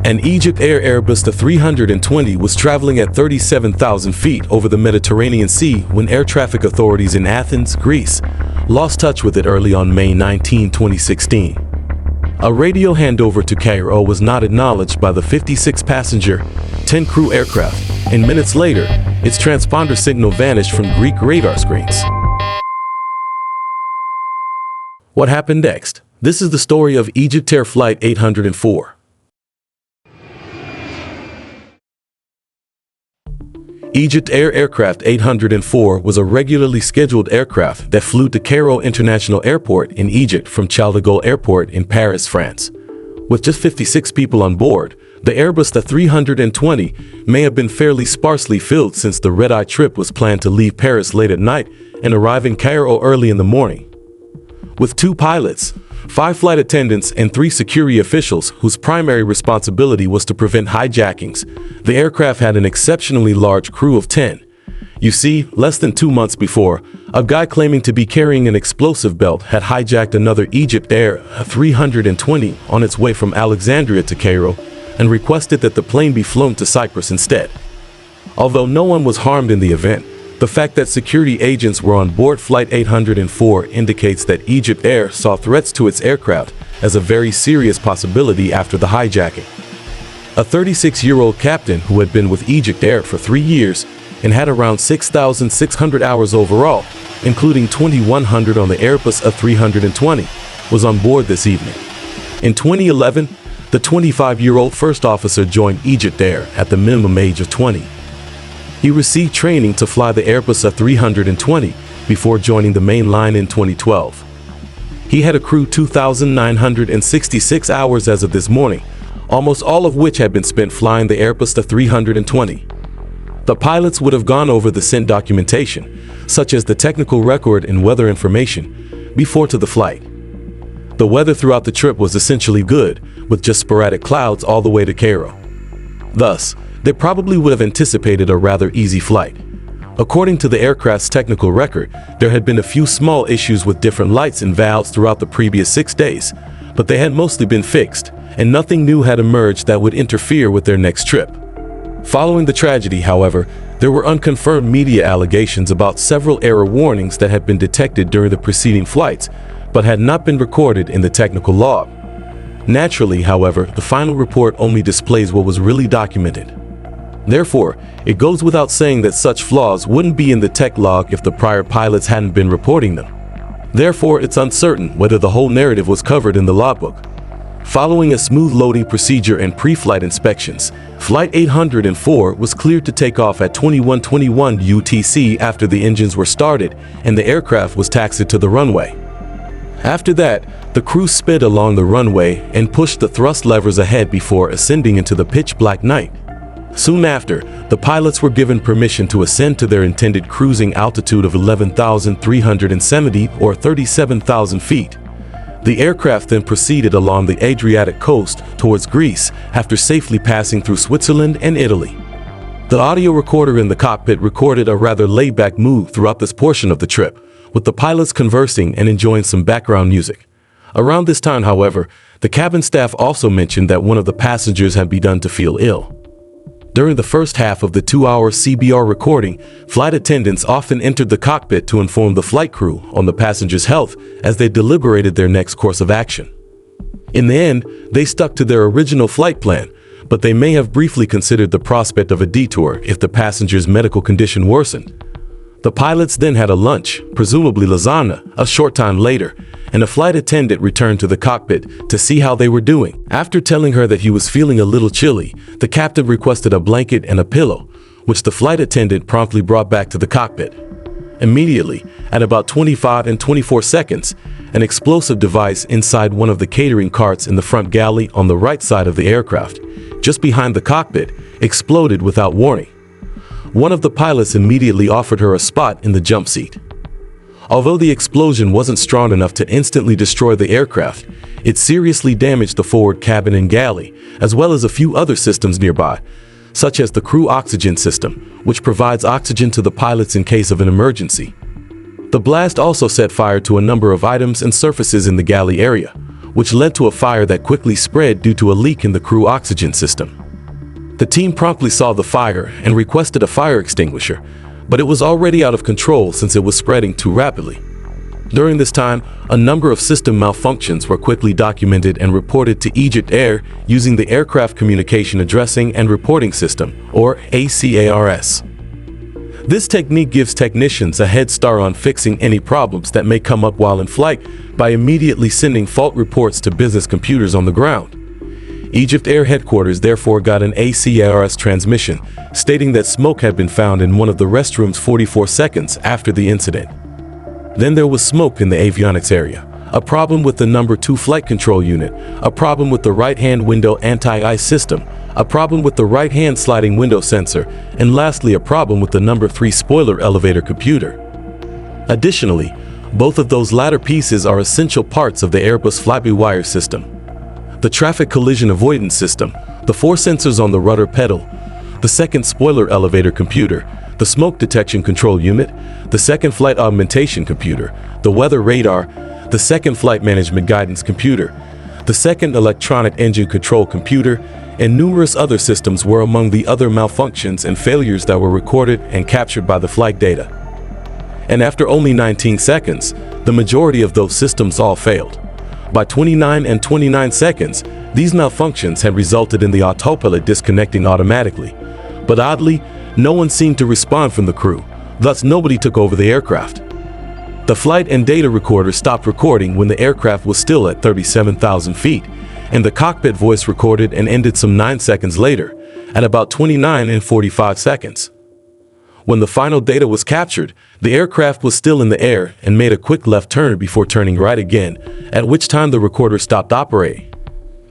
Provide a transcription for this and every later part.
An Egyptair Airbus A320 was traveling at 37,000 feet over the Mediterranean Sea when air traffic authorities in Athens, Greece, lost touch with it early on May 19, 2016. A radio handover to Cairo was not acknowledged by the 56-passenger, 10-crew aircraft, and minutes later, its transponder signal vanished from Greek radar screens. What happened next? This is the story of Egyptair Flight 804. Egyptair Aircraft 804 was a regularly scheduled aircraft that flew to Cairo International Airport in Egypt from Charles de Gaulle Airport in Paris, France. With just 56 people on board, the Airbus A320 may have been fairly sparsely filled since the red-eye trip was planned to leave Paris late at night and arrive in Cairo early in the morning. With 2 pilots, 5 flight attendants, and 3 security officials whose primary responsibility was to prevent hijackings, the aircraft had an exceptionally large crew of 10. You see, less than 2 months before, a guy claiming to be carrying an explosive belt had hijacked another Egyptair A320 on its way from Alexandria to Cairo and requested that the plane be flown to Cyprus instead. Although no one was harmed in the event, the fact that security agents were on board Flight 804 indicates that Egyptair saw threats to its aircraft as a very serious possibility after the hijacking. A 36-year-old captain who had been with Egyptair for 3 years and had around 6,600 hours overall, including 2,100 on the Airbus A320, was on board this evening. In 2011, the 25-year-old first officer joined Egyptair at the minimum age of 20. He received training to fly the Airbus A320 before joining the main line in 2012. He had accrued 2,966 hours as of this morning, almost all of which had been spent flying the Airbus A320. The pilots would have gone over the sent documentation, such as the technical record and weather information, before to the flight. The weather throughout the trip was essentially good, with just sporadic clouds all the way to Cairo. Thus, they probably would have anticipated a rather easy flight. According to the aircraft's technical record, there had been a few small issues with different lights and valves throughout the previous 6 days, but they had mostly been fixed, and nothing new had emerged that would interfere with their next trip. Following the tragedy, however, there were unconfirmed media allegations about several error warnings that had been detected during the preceding flights, but had not been recorded in the technical log. Naturally, however, the final report only displays what was really documented. Therefore, it goes without saying that such flaws wouldn't be in the tech log if the prior pilots hadn't been reporting them. Therefore, it's uncertain whether the whole narrative was covered in the logbook. Following a smooth loading procedure and pre-flight inspections, Flight 804 was cleared to take off at 21:21 UTC after the engines were started and the aircraft was taxied to the runway. After that, the crew sped along the runway and pushed the thrust levers ahead before ascending into the pitch-black night. Soon after, the pilots were given permission to ascend to their intended cruising altitude of 11,370 or 37,000 feet. The aircraft then proceeded along the Adriatic coast towards Greece after safely passing through Switzerland and Italy. The audio recorder in the cockpit recorded a rather laid-back mood throughout this portion of the trip, with the pilots conversing and enjoying some background music. Around this time, however, the cabin staff also mentioned that one of the passengers had begun to feel ill. During the first half of the 2-hour CBR recording, flight attendants often entered the cockpit to inform the flight crew on the passenger's health as they deliberated their next course of action. In the end, they stuck to their original flight plan, but they may have briefly considered the prospect of a detour if the passenger's medical condition worsened. The pilots then had a lunch, presumably lasagna, a short time later, and a flight attendant returned to the cockpit to see how they were doing. After telling her that he was feeling a little chilly, the captain requested a blanket and a pillow, which the flight attendant promptly brought back to the cockpit. Immediately, at about 25 and 24 seconds, an explosive device inside one of the catering carts in the front galley on the right side of the aircraft, just behind the cockpit, exploded without warning. One of the pilots immediately offered her a spot in the jump seat. Although the explosion wasn't strong enough to instantly destroy the aircraft, it seriously damaged the forward cabin and galley, as well as a few other systems nearby, such as the crew oxygen system, which provides oxygen to the pilots in case of an emergency. The blast also set fire to a number of items and surfaces in the galley area, which led to a fire that quickly spread due to a leak in the crew oxygen system. The team promptly saw the fire and requested a fire extinguisher, but it was already out of control since it was spreading too rapidly. During this time, a number of system malfunctions were quickly documented and reported to Egyptair using the Aircraft Communication Addressing and Reporting System, or ACARS. This technique gives technicians a head start on fixing any problems that may come up while in flight by immediately sending fault reports to business computers on the ground. Egyptair headquarters therefore got an ACARS transmission stating that smoke had been found in one of the restrooms 44 seconds after the incident. Then there was smoke in the avionics area, a problem with the number 2 flight control unit, a problem with the right-hand window anti-ice system, a problem with the right-hand sliding window sensor, and lastly a problem with the number 3 spoiler elevator computer. Additionally, both of those latter pieces are essential parts of the Airbus fly-by-wire system. The traffic collision avoidance system, the 4 sensors on the rudder pedal, the second spoiler elevator computer, the smoke detection control unit, the second flight augmentation computer, the weather radar, the second flight management guidance computer, the second electronic engine control computer, and numerous other systems were among the other malfunctions and failures that were recorded and captured by the flight data. And after only 19 seconds, the majority of those systems all failed. By 29 and 29 seconds, these malfunctions had resulted in the autopilot disconnecting automatically. But oddly, no one seemed to respond from the crew, thus nobody took over the aircraft. The flight and data recorder stopped recording when the aircraft was still at 37,000 feet, and the cockpit voice recorded and ended some 9 seconds later, at about 29 and 45 seconds. When the final data was captured, the aircraft was still in the air and made a quick left turn before turning right again, at which time the recorder stopped operating.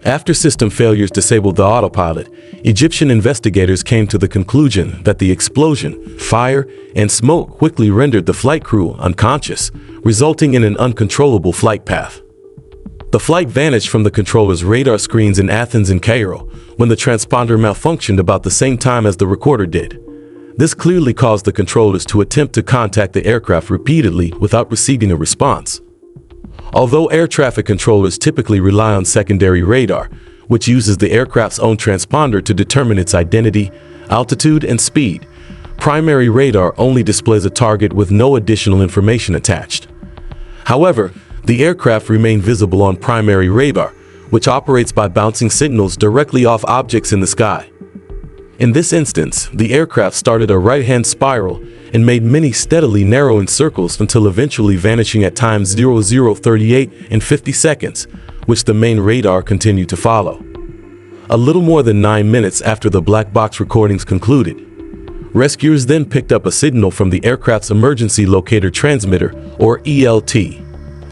After system failures disabled the autopilot, Egyptian investigators came to the conclusion that the explosion, fire, and smoke quickly rendered the flight crew unconscious, resulting in an uncontrollable flight path. The flight vanished from the controller's radar screens in Athens and Cairo when the transponder malfunctioned about the same time as the recorder did. This clearly caused the controllers to attempt to contact the aircraft repeatedly without receiving a response. Although air traffic controllers typically rely on secondary radar, which uses the aircraft's own transponder to determine its identity, altitude, and speed, primary radar only displays a target with no additional information attached. However, the aircraft remained visible on primary radar, which operates by bouncing signals directly off objects in the sky. In this instance, the aircraft started a right-hand spiral and made many steadily narrowing circles until eventually vanishing at times 0038 and 50 seconds, which the main radar continued to follow. A little more than 9 minutes after the black box recordings concluded, rescuers then picked up a signal from the aircraft's emergency locator transmitter, or ELT.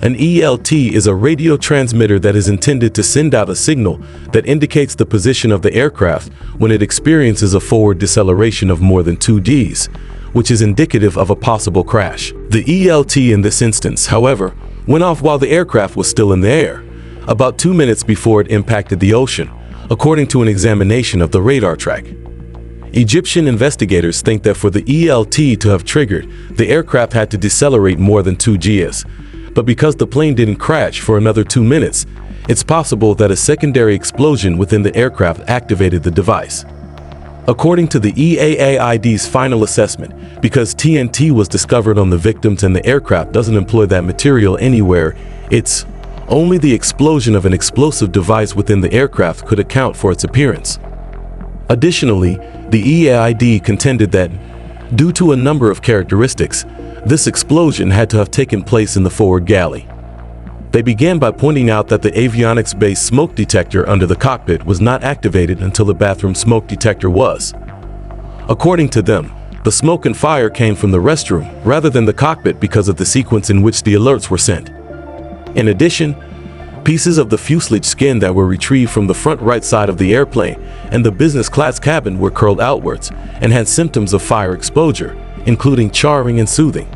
An ELT is a radio transmitter that is intended to send out a signal that indicates the position of the aircraft when it experiences a forward deceleration of more than 2 Gs, which is indicative of a possible crash. The ELT in this instance, however, went off while the aircraft was still in the air, about 2 minutes before it impacted the ocean, according to an examination of the radar track. Egyptian investigators think that for the ELT to have triggered, the aircraft had to decelerate more than 2 Gs. But because the plane didn't crash for another 2 minutes, it's possible that a secondary explosion within the aircraft activated the device. According to the EAAID's final assessment, because TNT was discovered on the victims and the aircraft doesn't employ that material anywhere, it's only the explosion of an explosive device within the aircraft could account for its appearance. Additionally, the EAID contended that, due to a number of characteristics, this explosion had to have taken place in the forward galley. They began by pointing out that the avionics-based smoke detector under the cockpit was not activated until the bathroom smoke detector was. According to them, the smoke and fire came from the restroom rather than the cockpit because of the sequence in which the alerts were sent. In addition, pieces of the fuselage skin that were retrieved from the front right side of the airplane and the business class cabin were curled outwards and had symptoms of fire exposure, including charring and soothing.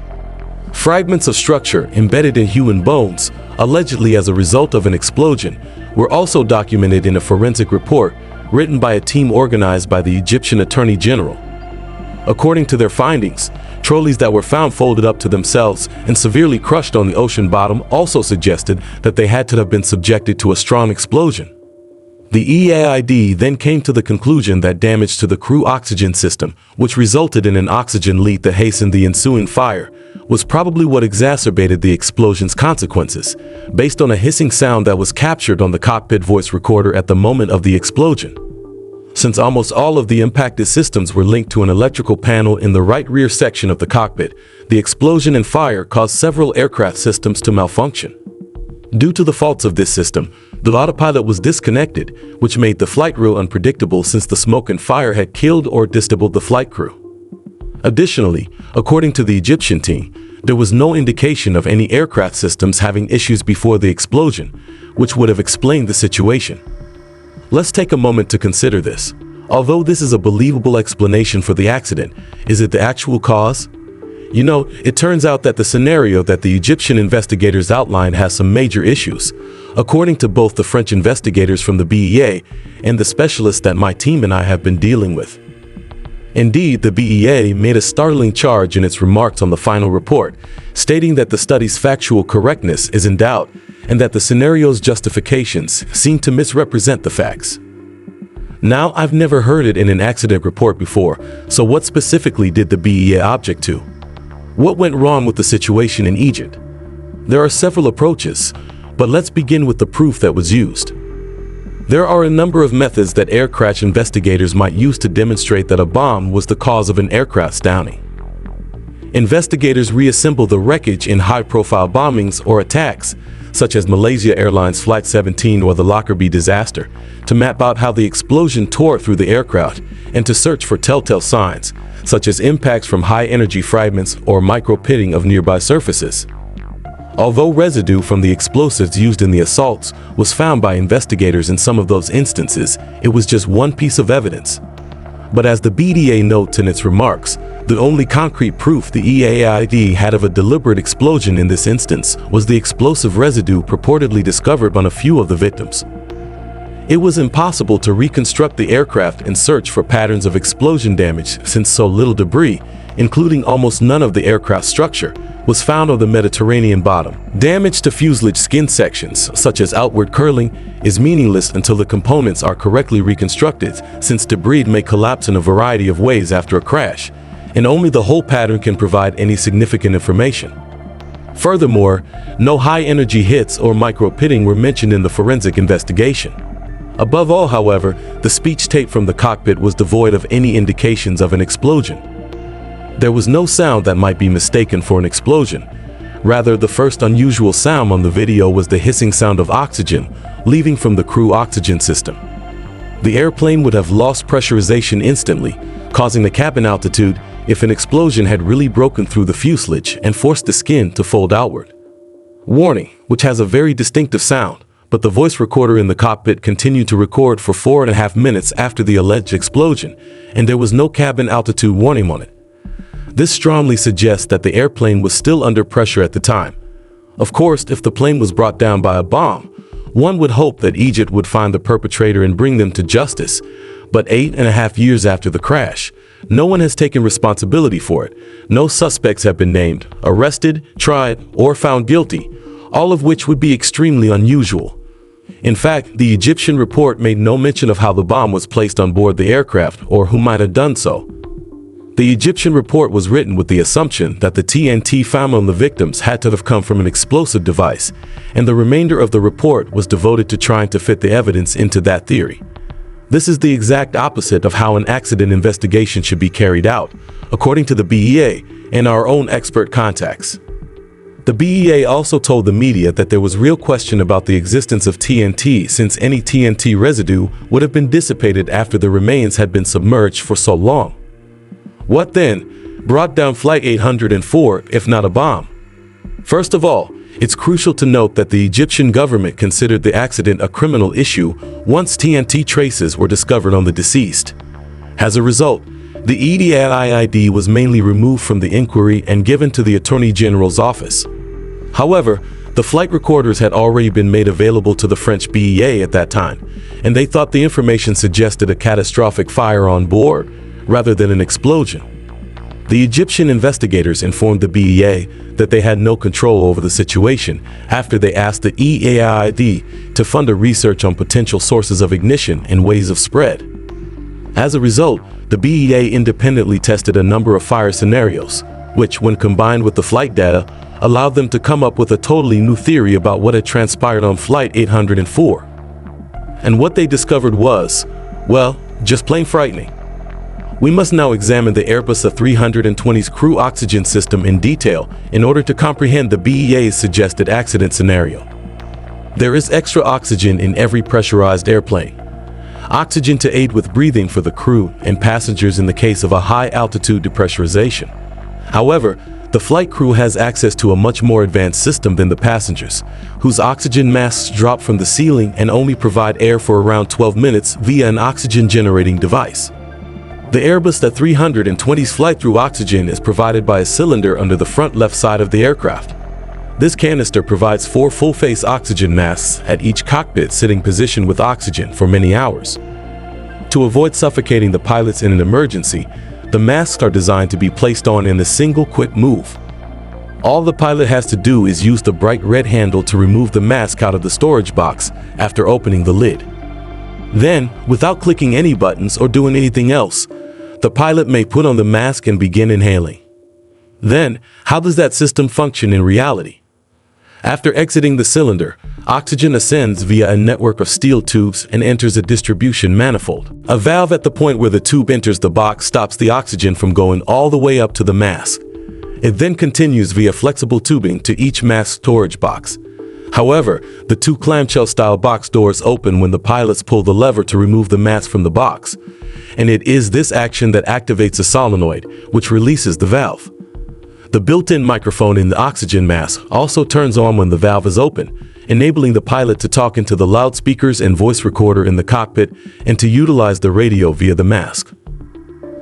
Fragments of structure embedded in human bones, allegedly as a result of an explosion, were also documented in a forensic report written by a team organized by the Egyptian Attorney General. According to their findings, Trolleys that were found folded up to themselves and severely crushed on the ocean bottom also suggested that they had to have been subjected to a strong explosion. The EAID then came to the conclusion that damage to the crew oxygen system, which resulted in an oxygen leak that hastened the ensuing fire, was probably what exacerbated the explosion's consequences, based on a hissing sound that was captured on the cockpit voice recorder at the moment of the explosion. Since almost all of the impacted systems were linked to an electrical panel in the right rear section of the cockpit, the explosion and fire caused several aircraft systems to malfunction. Due to the faults of this system, the autopilot was disconnected, which made the flight real unpredictable since the smoke and fire had killed or disabled the flight crew. Additionally, according to the Egyptian team, there was no indication of any aircraft systems having issues before the explosion, which would have explained the situation. Let's take a moment to consider this. Although this is a believable explanation for the accident, is it the actual cause? You know, it turns out that the scenario that the Egyptian investigators outlined has some major issues, according to both the French investigators from the BEA and the specialists that my team and I have been dealing with. Indeed, the BEA made a startling charge in its remarks on the final report, stating that the study's factual correctness is in doubt and that the scenario's justifications seem to misrepresent the facts. Now, I've never heard it in an accident report before, so what specifically did the BEA object to? What went wrong with the situation in Egypt? There are several approaches, but let's begin with the proof that was used. There are a number of methods that air crash investigators might use to demonstrate that a bomb was the cause of an aircraft's downing. Investigators reassemble the wreckage in high-profile bombings or attacks, such as Malaysia Airlines Flight 17 or the Lockerbie disaster, to map out how the explosion tore through the aircraft and to search for telltale signs, such as impacts from high-energy fragments or micro-pitting of nearby surfaces. Although residue from the explosives used in the assaults was found by investigators in some of those instances, it was just one piece of evidence. But as the BDA notes in its remarks, the only concrete proof the EAID had of a deliberate explosion in this instance was the explosive residue purportedly discovered on a few of the victims. It was impossible to reconstruct the aircraft and search for patterns of explosion damage since so little debris, including almost none of the aircraft structure, was found on the Mediterranean bottom. Damage to fuselage skin sections, such as outward curling, is meaningless until the components are correctly reconstructed, since debris may collapse in a variety of ways after a crash, and only the whole pattern can provide any significant information. Furthermore, no high-energy hits or micro-pitting were mentioned in the forensic investigation. Above all, however, the speech tape from the cockpit was devoid of any indications of an explosion. There was no sound that might be mistaken for an explosion. Rather, the first unusual sound on the video was the hissing sound of oxygen leaving from the crew oxygen system. The airplane would have lost pressurization instantly, causing the cabin altitude if an explosion had really broken through the fuselage and forced the skin to fold outward. Warning, which has a very distinctive sound, but the voice recorder in the cockpit continued to record for 4.5 minutes after the alleged explosion, and there was no cabin altitude warning on it. This strongly suggests that the airplane was still under pressure at the time. Of course, if the plane was brought down by a bomb, one would hope that Egypt would find the perpetrator and bring them to justice, but 8.5 years after the crash, no one has taken responsibility for it. No suspects have been named, arrested, tried, or found guilty, all of which would be extremely unusual. In fact, the Egyptian report made no mention of how the bomb was placed on board the aircraft or who might have done so. The Egyptian report was written with the assumption that the TNT found on the victims had to have come from an explosive device, and the remainder of the report was devoted to trying to fit the evidence into that theory. This is the exact opposite of how an accident investigation should be carried out, according to the BEA and our own expert contacts. The BEA also told the media that there was real question about the existence of TNT, since any TNT residue would have been dissipated after the remains had been submerged for so long. What then brought down Flight 804 if not a bomb? First of all, it's crucial to note that the Egyptian government considered the accident a criminal issue once TNT traces were discovered on the deceased. As a result, the EDIID was mainly removed from the inquiry and given to the Attorney General's office. However, the flight recorders had already been made available to the French BEA at that time, and they thought the information suggested a catastrophic fire on board rather than an explosion. The Egyptian investigators informed the BEA that they had no control over the situation after they asked the EAID to fund a research on potential sources of ignition and ways of spread. As a result, the BEA independently tested a number of fire scenarios, which, when combined with the flight data, allowed them to come up with a totally new theory about what had transpired on Flight 804. And what they discovered was, well, just plain frightening. We must now examine the Airbus A320's crew oxygen system in detail in order to comprehend the BEA's suggested accident scenario. There is extra oxygen in every pressurized airplane. Oxygen to aid with breathing for the crew and passengers in the case of a high-altitude depressurization. However, the flight crew has access to a much more advanced system than the passengers, whose oxygen masks drop from the ceiling and only provide air for around 12 minutes via an oxygen-generating device. The Airbus A320's flight through oxygen is provided by a cylinder under the front left side of the aircraft. This canister provides 4 full-face oxygen masks at each cockpit sitting position with oxygen for many hours. To avoid suffocating the pilots in an emergency, the masks are designed to be placed on in a single quick move. All the pilot has to do is use the bright red handle to remove the mask out of the storage box after opening the lid. Then, without clicking any buttons or doing anything else, the pilot may put on the mask and begin inhaling. Then, how does that system function in reality? After exiting the cylinder, oxygen ascends via a network of steel tubes and enters a distribution manifold. A valve at the point where the tube enters the box stops the oxygen from going all the way up to the mask. It then continues via flexible tubing to each mask storage box. However, the 2 clamshell-style box doors open when the pilots pull the lever to remove the mask from the box, and it is this action that activates a solenoid, which releases the valve. The built-in microphone in the oxygen mask also turns on when the valve is open, enabling the pilot to talk into the loudspeakers and voice recorder in the cockpit and to utilize the radio via the mask.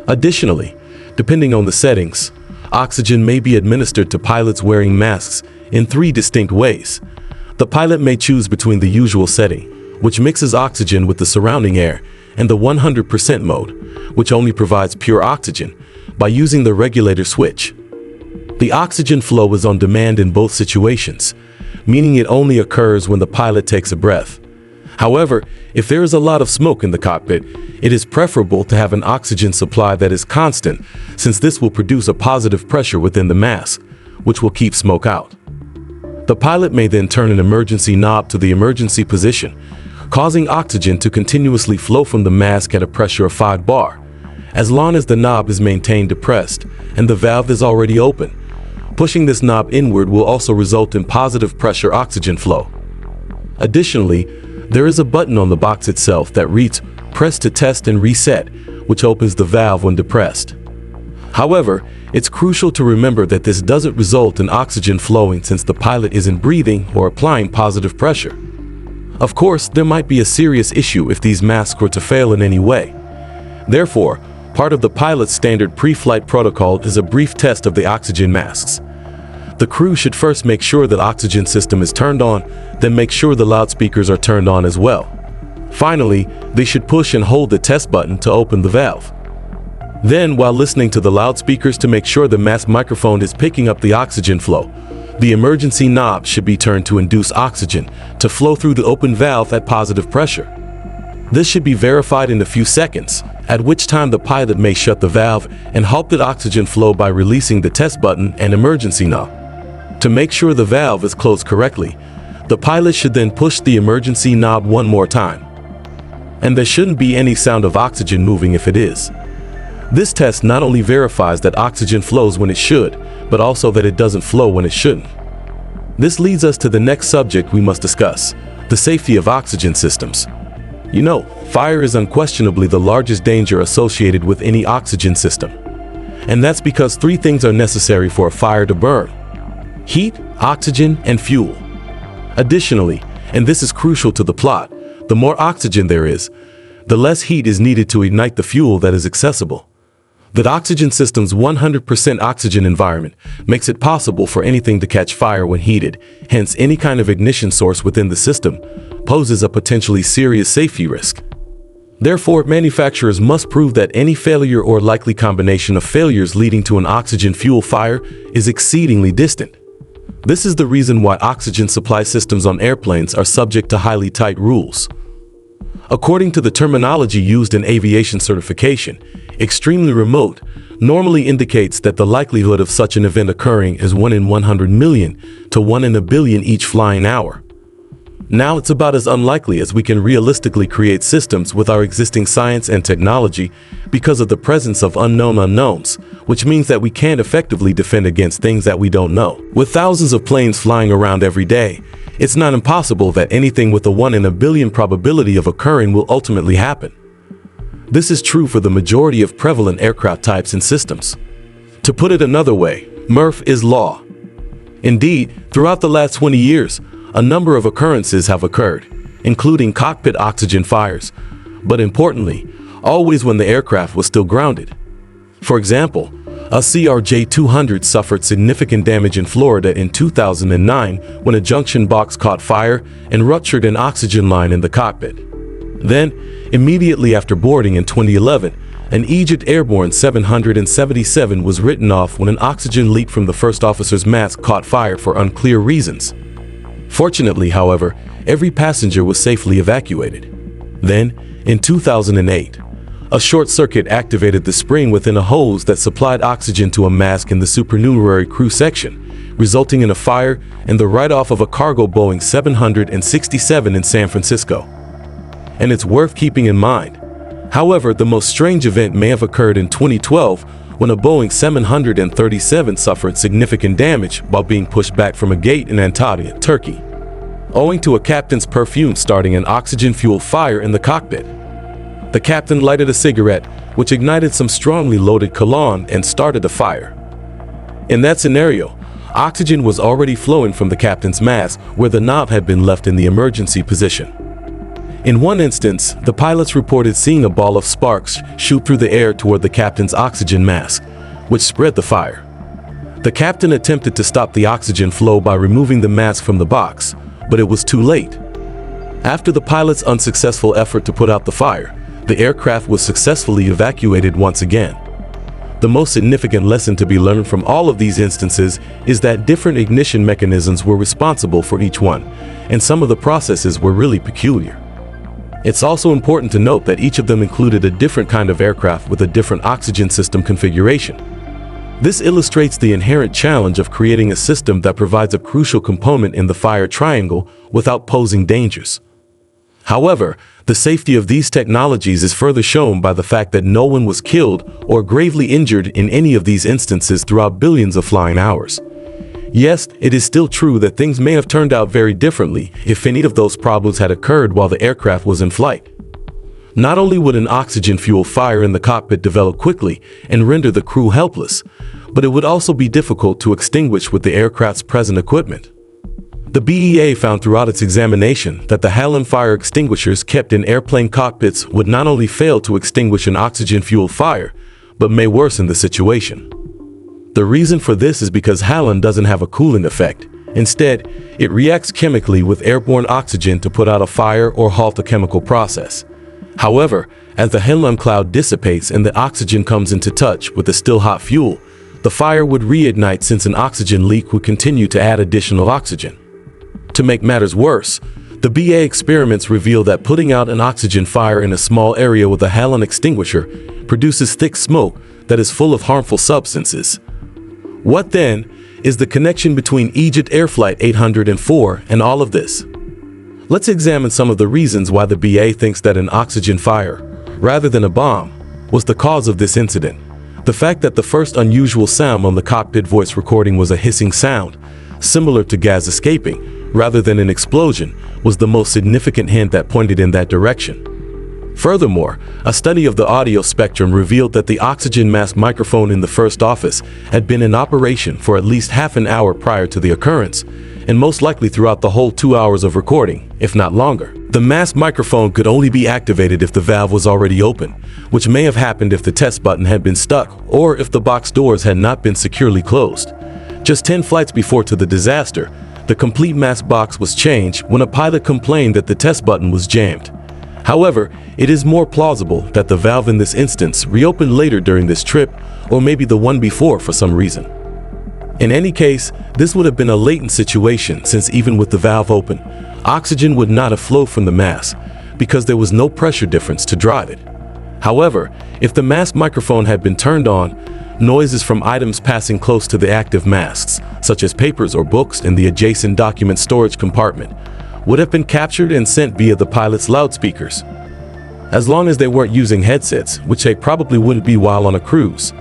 Additionally, depending on the settings, oxygen may be administered to pilots wearing masks in 3 distinct ways. The pilot may choose between the usual setting, which mixes oxygen with the surrounding air, and the 100% mode, which only provides pure oxygen, by using the regulator switch. The oxygen flow is on demand in both situations, meaning it only occurs when the pilot takes a breath. However, if there is a lot of smoke in the cockpit, it is preferable to have an oxygen supply that is constant, since this will produce a positive pressure within the mask, which will keep smoke out. The pilot may then turn an emergency knob to the emergency position, causing oxygen to continuously flow from the mask at a pressure of 5 bar, as long as the knob is maintained depressed and the valve is already open. Pushing this knob inward will also result in positive pressure oxygen flow. Additionally, there is a button on the box itself that reads "Press to test and reset," which opens the valve when depressed. However, it's crucial to remember that this doesn't result in oxygen flowing since the pilot isn't breathing or applying positive pressure. Of course, there might be a serious issue if these masks were to fail in any way. Therefore, part of the pilot's standard pre-flight protocol is a brief test of the oxygen masks. The crew should first make sure that oxygen system is turned on, then make sure the loudspeakers are turned on as well. Finally, they should push and hold the test button to open the valve. Then, while listening to the loudspeakers to make sure the mask microphone is picking up the oxygen flow, the emergency knob should be turned to induce oxygen to flow through the open valve at positive pressure. This should be verified in a few seconds, at which time the pilot may shut the valve and halt the oxygen flow by releasing the test button and emergency knob. To make sure the valve is closed correctly, the pilot should then push the emergency knob one more time. And there shouldn't be any sound of oxygen moving if it is. This test not only verifies that oxygen flows when it should, but also that it doesn't flow when it shouldn't. This leads us to the next subject we must discuss: the safety of oxygen systems. You know, fire is unquestionably the largest danger associated with any oxygen system. And that's because 3 things are necessary for a fire to burn: heat, oxygen, and fuel. Additionally, and this is crucial to the plot, the more oxygen there is, the less heat is needed to ignite the fuel that is accessible. The oxygen system's 100% oxygen environment makes it possible for anything to catch fire when heated, hence any kind of ignition source within the system poses a potentially serious safety risk. Therefore, manufacturers must prove that any failure or likely combination of failures leading to an oxygen fuel fire is exceedingly distant. This is the reason why oxygen supply systems on airplanes are subject to highly tight rules. According to the terminology used in aviation certification, extremely remote normally indicates that the likelihood of such an event occurring is 1 in 100 million to 1 in a billion each flying hour. Now it's about as unlikely as we can realistically create systems with our existing science and technology because of the presence of unknown unknowns, which means that we can't effectively defend against things that we don't know. With thousands of planes flying around every day, it's not impossible that anything with a 1 in a billion probability of occurring will ultimately happen. This is true for the majority of prevalent aircraft types and systems. To put it another way, Murph is law. Indeed, throughout the last 20 years, a number of occurrences have occurred, including cockpit oxygen fires, but importantly, always when the aircraft was still grounded. For example, a CRJ-200 suffered significant damage in Florida in 2009 when a junction box caught fire and ruptured an oxygen line in the cockpit. Then, immediately after boarding in 2011, an Egypt Airborne 777 was written off when an oxygen leak from the first officer's mask caught fire for unclear reasons. Fortunately, however, every passenger was safely evacuated. Then, in 2008, a short circuit activated the spring within a hose that supplied oxygen to a mask in the supernumerary crew section, resulting in a fire and the write-off of a cargo Boeing 767 in San Francisco. And it's worth keeping in mind. However, the most strange event may have occurred in 2012 when a Boeing 737 suffered significant damage while being pushed back from a gate in Antalya, Turkey, owing to a captain's perfume starting an oxygen-fueled fire in the cockpit. The captain lighted a cigarette, which ignited some strongly loaded cologne and started a fire. In that scenario, oxygen was already flowing from the captain's mask where the knob had been left in the emergency position. In one instance, the pilots reported seeing a ball of sparks shoot through the air toward the captain's oxygen mask, which spread the fire. The captain attempted to stop the oxygen flow by removing the mask from the box, but it was too late. After the pilot's unsuccessful effort to put out the fire, the aircraft was successfully evacuated once again. The most significant lesson to be learned from all of these instances is that different ignition mechanisms were responsible for each one, and some of the processes were really peculiar. It's also important to note that each of them included a different kind of aircraft with a different oxygen system configuration. This illustrates the inherent challenge of creating a system that provides a crucial component in the fire triangle without posing dangers. However, the safety of these technologies is further shown by the fact that no one was killed or gravely injured in any of these instances throughout billions of flying hours. Yes, it is still true that things may have turned out very differently if any of those problems had occurred while the aircraft was in flight. Not only would an oxygen fuel fire in the cockpit develop quickly and render the crew helpless, but it would also be difficult to extinguish with the aircraft's present equipment. The BEA found throughout its examination that the Halon fire extinguishers kept in airplane cockpits would not only fail to extinguish an oxygen-fueled fire, but may worsen the situation. The reason for this is because halon doesn't have a cooling effect. Instead, it reacts chemically with airborne oxygen to put out a fire or halt a chemical process. However, as the halon cloud dissipates and the oxygen comes into touch with the still hot fuel, the fire would reignite since an oxygen leak would continue to add additional oxygen. To make matters worse, the BA experiments reveal that putting out an oxygen fire in a small area with a halon extinguisher produces thick smoke that is full of harmful substances. What then is the connection between Egyptair Flight 804 and all of this? Let's examine some of the reasons why the BA thinks that an oxygen fire, rather than a bomb, was the cause of this incident. The fact that the first unusual sound on the cockpit voice recording was a hissing sound, similar to gas escaping, rather than an explosion, was the most significant hint that pointed in that direction. Furthermore, a study of the audio spectrum revealed that the oxygen mask microphone in the first office had been in operation for at least half an hour prior to the occurrence, and most likely throughout the whole 2 hours of recording, if not longer. The mask microphone could only be activated if the valve was already open, which may have happened if the test button had been stuck or if the box doors had not been securely closed. Just 10 flights before to the disaster, the complete mask box was changed when a pilot complained that the test button was jammed. However, it is more plausible that the valve in this instance reopened later during this trip, or maybe the one before for some reason. In any case, this would have been a latent situation, since even with the valve open, oxygen would not have flowed from the mask because there was no pressure difference to drive it. However, if the mask microphone had been turned on, noises from items passing close to the active masks, such as papers or books in the adjacent document storage compartment, would have been captured and sent via the pilot's loudspeakers. As long as they weren't using headsets, which they probably wouldn't be while on a cruise.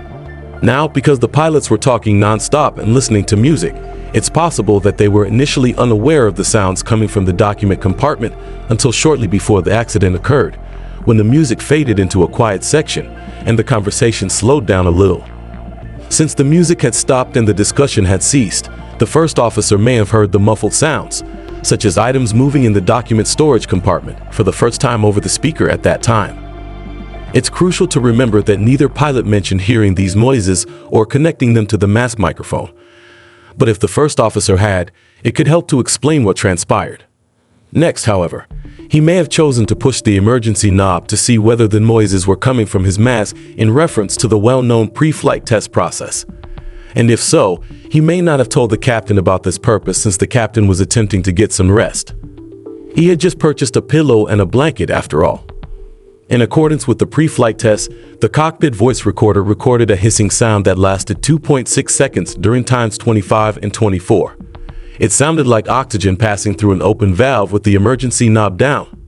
Now, because the pilots were talking non-stop and listening to music, it's possible that they were initially unaware of the sounds coming from the document compartment until shortly before the accident occurred, when the music faded into a quiet section and the conversation slowed down a little. Since the music had stopped and the discussion had ceased, the first officer may have heard the muffled sounds, such as items moving in the document storage compartment, for the first time over the speaker at that time. It's crucial to remember that neither pilot mentioned hearing these noises or connecting them to the mask microphone. But if the first officer had, it could help to explain what transpired. Next, however, he may have chosen to push the emergency knob to see whether the noises were coming from his mask in reference to the well-known pre-flight test process. And if so, he may not have told the captain about this purpose, since the captain was attempting to get some rest. He had just purchased a pillow and a blanket after all. In accordance with the pre-flight test, the cockpit voice recorder recorded a hissing sound that lasted 2.6 seconds during times 25 and 24. It sounded like oxygen passing through an open valve with the emergency knob down.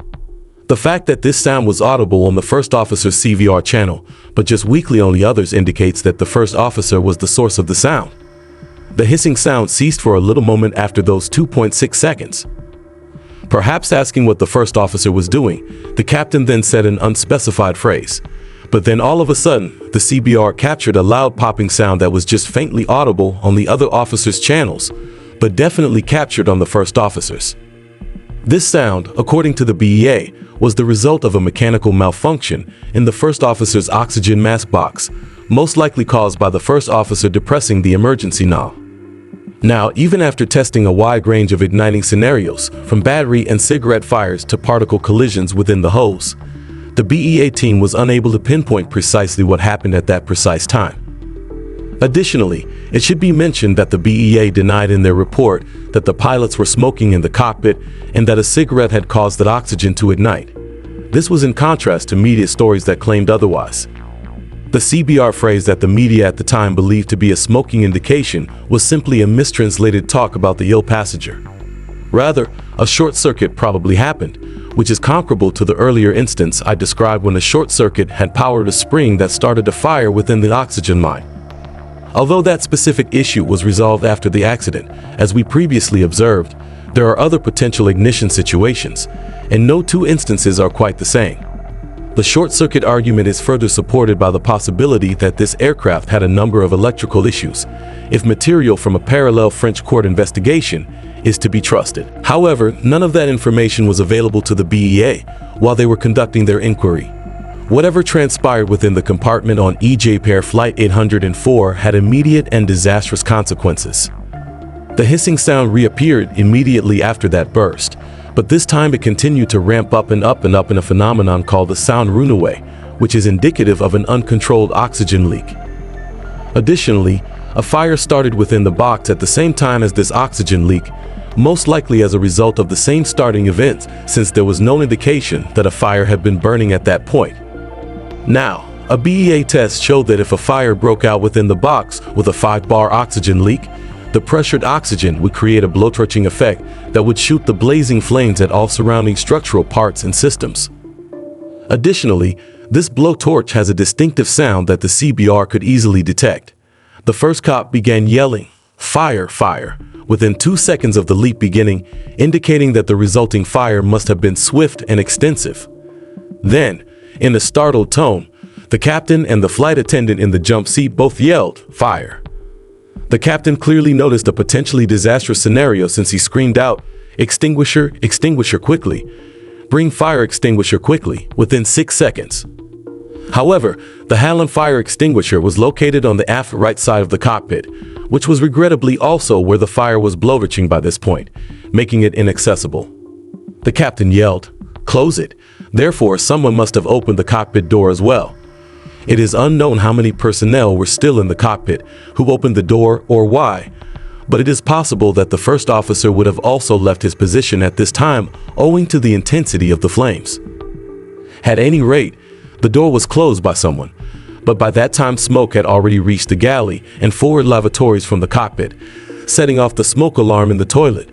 The fact that this sound was audible on the first officer's CVR channel, but just weakly on the others, indicates that the first officer was the source of the sound. The hissing sound ceased for a little moment after those 2.6 seconds. Perhaps asking what the first officer was doing, the captain then said an unspecified phrase. But then all of a sudden, the CBR captured a loud popping sound that was just faintly audible on the other officers' channels, but definitely captured on the first officer's. This sound, according to the BEA, was the result of a mechanical malfunction in the first officer's oxygen mask box, most likely caused by the first officer depressing the emergency knob. Now, even after testing a wide range of igniting scenarios, from battery and cigarette fires to particle collisions within the hose, the BEA team was unable to pinpoint precisely what happened at that precise time. Additionally, it should be mentioned that the BEA denied in their report that the pilots were smoking in the cockpit and that a cigarette had caused the oxygen to ignite. This was in contrast to media stories that claimed otherwise. The CBR phrase that the media at the time believed to be a smoking indication was simply a mistranslated talk about the ill passenger. Rather, a short circuit probably happened, which is comparable to the earlier instance I described when a short circuit had powered a spring that started a fire within the oxygen line. Although that specific issue was resolved after the accident, as we previously observed, there are other potential ignition situations, and no two instances are quite the same. The short circuit argument is further supported by the possibility that this aircraft had a number of electrical issues, if material from a parallel French court investigation is to be trusted. However, none of that information was available to the BEA while they were conducting their inquiry. Whatever transpired within the compartment on Egyptair Flight 804 had immediate and disastrous consequences. The hissing sound reappeared immediately after that burst, but this time it continued to ramp up and up and up in a phenomenon called the sound runaway, which is indicative of an uncontrolled oxygen leak. Additionally, a fire started within the box at the same time as this oxygen leak, most likely as a result of the same starting events, since there was no indication that a fire had been burning at that point. Now, a BEA test showed that if a fire broke out within the box with a 5-bar oxygen leak, the pressured oxygen would create a blowtorching effect that would shoot the blazing flames at all surrounding structural parts and systems. Additionally, this blowtorch has a distinctive sound that the CBR could easily detect. The first cop began yelling, "Fire, fire," within 2 seconds of the leak beginning, indicating that the resulting fire must have been swift and extensive. Then, in a startled tone, the captain and the flight attendant in the jump seat both yelled, "Fire." The captain clearly noticed a potentially disastrous scenario, since he screamed out, "Extinguisher, extinguisher quickly. Bring fire extinguisher quickly," within 6 seconds. However, the Halon fire extinguisher was located on the aft right side of the cockpit, which was regrettably also where the fire was blowtorching by this point, making it inaccessible. The captain yelled, close it. Therefore, someone must have opened the cockpit door as well. It is unknown how many personnel were still in the cockpit, who opened the door, or why, but it is possible that the first officer would have also left his position at this time owing to the intensity of the flames. At any rate, the door was closed by someone, but by that time smoke had already reached the galley and forward lavatories from the cockpit, setting off the smoke alarm in the toilet,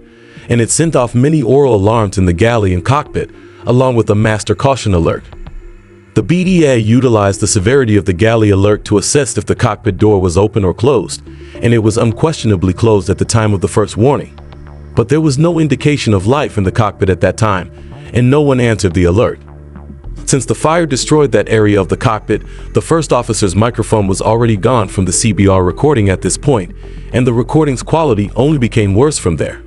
and it sent off many oral alarms in the galley and cockpit, along with a master caution alert. The BDA utilized the severity of the galley alert to assess if the cockpit door was open or closed, and it was unquestionably closed at the time of the first warning. But there was no indication of life in the cockpit at that time, and no one answered the alert. Since the fire destroyed that area of the cockpit, the first officer's microphone was already gone from the CBR recording at this point, and the recording's quality only became worse from there.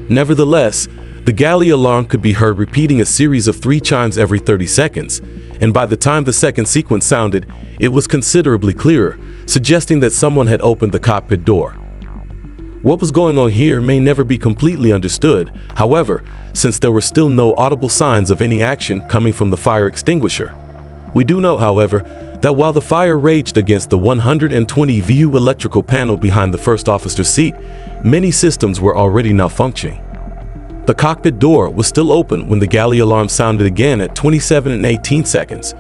Nevertheless, the galley alarm could be heard repeating a series of 3 chimes every 30 seconds, and by the time the second sequence sounded, it was considerably clearer, suggesting that someone had opened the cockpit door. What was going on here may never be completely understood, however, since there were still no audible signs of any action coming from the fire extinguisher. We do know, however, that while the fire raged against the 120 VU electrical panel behind the first officer's seat, many systems were already malfunctioning. The cockpit door was still open when the galley alarm sounded again at 27 and 18 seconds,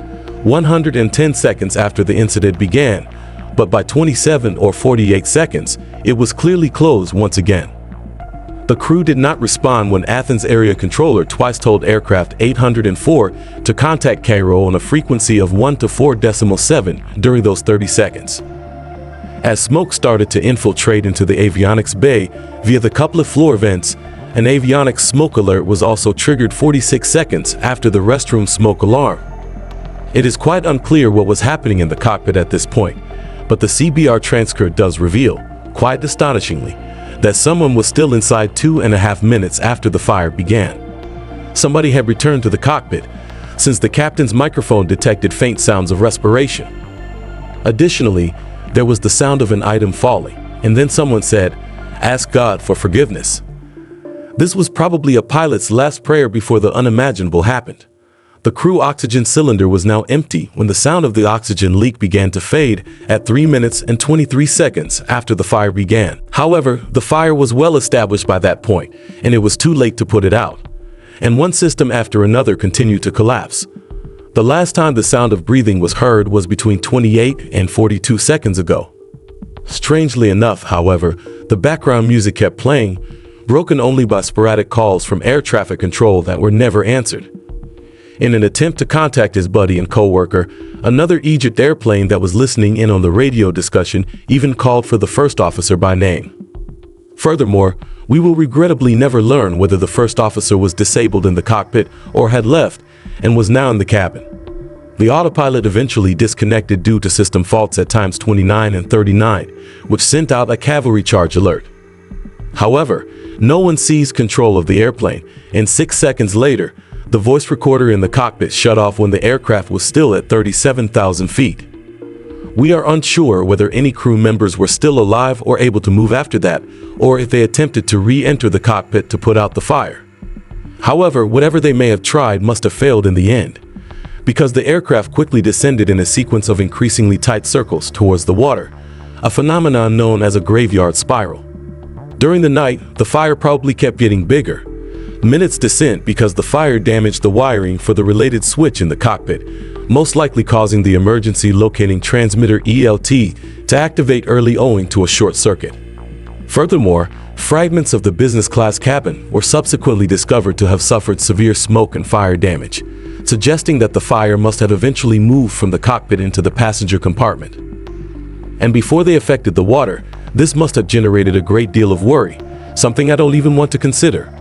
110 seconds after the incident began, but by 27 or 48 seconds, it was clearly closed once again. The crew did not respond when Athens area controller twice told aircraft 804 to contact Cairo on a frequency of 1 to 4.7 during those 30 seconds. As smoke started to infiltrate into the avionics bay via the couplet floor vents, an avionics smoke alert was also triggered 46 seconds after the restroom smoke alarm. It is quite unclear what was happening in the cockpit at this point, but the CBR transcript does reveal, quite astonishingly, that someone was still inside 2.5 minutes after the fire began. Somebody had returned to the cockpit, since the captain's microphone detected faint sounds of respiration. Additionally, there was the sound of an item falling, and then someone said, "Ask God for forgiveness." This was probably a pilot's last prayer before the unimaginable happened. The crew oxygen cylinder was now empty when the sound of the oxygen leak began to fade at 3 minutes and 23 seconds after the fire began. However, the fire was well established by that point, and it was too late to put it out. And one system after another continued to collapse. The last time the sound of breathing was heard was between 28 and 42 seconds ago. Strangely enough, however, the background music kept playing, broken only by sporadic calls from air traffic control that were never answered. In an attempt to contact his buddy and co-worker, another Egypt airplane that was listening in on the radio discussion even called for the first officer by name. Furthermore, we will regrettably never learn whether the first officer was disabled in the cockpit or had left and was now in the cabin. The autopilot eventually disconnected due to system faults at times 29 and 39, which sent out a cavalry charge alert. However, no one seized control of the airplane, and 6 seconds later, the voice recorder in the cockpit shut off when the aircraft was still at 37,000 feet. We are unsure whether any crew members were still alive or able to move after that, or if they attempted to re-enter the cockpit to put out the fire. However, whatever they may have tried must have failed in the end, because the aircraft quickly descended in a sequence of increasingly tight circles towards the water, a phenomenon known as a graveyard spiral. During the night, the fire probably kept getting bigger. Minutes descent because the fire damaged the wiring for the related switch in the cockpit, most likely causing the emergency locating transmitter ELT to activate early owing to a short circuit. Furthermore, fragments of the business class cabin were subsequently discovered to have suffered severe smoke and fire damage, suggesting that the fire must have eventually moved from the cockpit into the passenger compartment. And before they affected the water, this must have generated a great deal of worry, something I don't even want to consider.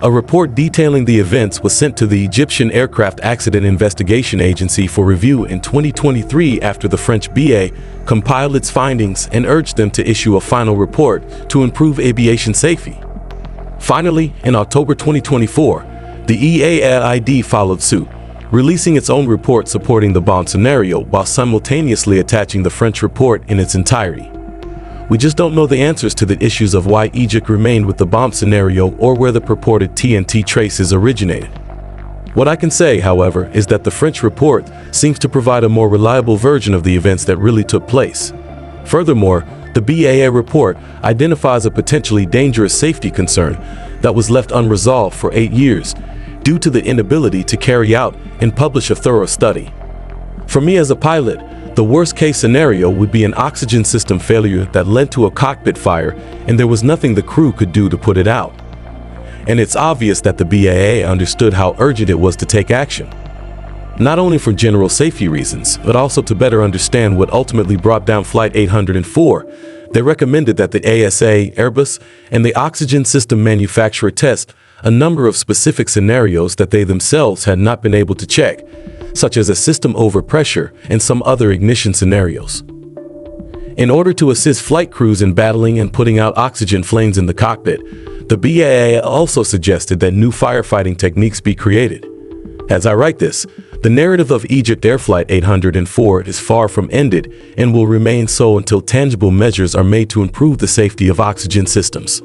A report detailing the events was sent to the Egyptian Aircraft Accident Investigation Agency for review in 2023 after the French BA compiled its findings and urged them to issue a final report to improve aviation safety. Finally, in October 2024, the EALID followed suit, releasing its own report supporting the bomb scenario while simultaneously attaching the French report in its entirety. We just don't know the answers to the issues of why Egypt remained with the bomb scenario or where the purported TNT traces originated. What I can say, however, is that the French report seems to provide a more reliable version of the events that really took place. Furthermore, the BAA report identifies a potentially dangerous safety concern that was left unresolved for 8 years due to the inability to carry out and publish a thorough study. For me as a pilot, the worst-case scenario would be an oxygen system failure that led to a cockpit fire and there was nothing the crew could do to put it out. And it's obvious that the BAA understood how urgent it was to take action. Not only for general safety reasons, but also to better understand what ultimately brought down Flight 804, they recommended that the ASA, Airbus, and the oxygen system manufacturer test a number of specific scenarios that they themselves had not been able to check, such as a system overpressure and some other ignition scenarios. In order to assist flight crews in battling and putting out oxygen flames in the cockpit, the BAA also suggested that new firefighting techniques be created. As I write this, the narrative of Egyptair Flight 804 is far from ended and will remain so until tangible measures are made to improve the safety of oxygen systems.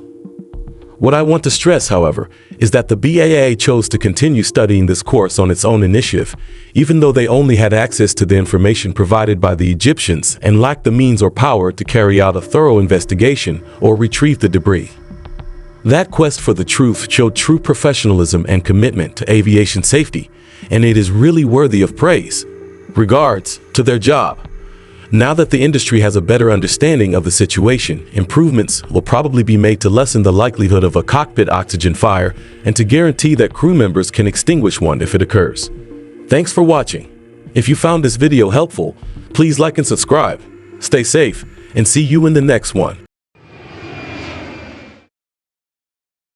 What I want to stress, however, is that the BAA chose to continue studying this course on its own initiative, even though they only had access to the information provided by the Egyptians and lacked the means or power to carry out a thorough investigation or retrieve the debris. That quest for the truth showed true professionalism and commitment to aviation safety, and it is really worthy of praise. Regards to their job. Now that the industry has a better understanding of the situation, improvements will probably be made to lessen the likelihood of a cockpit oxygen fire and to guarantee that crew members can extinguish one if it occurs. Thanks for watching. If you found this video helpful, please like and subscribe. Stay safe, and see you in the next one.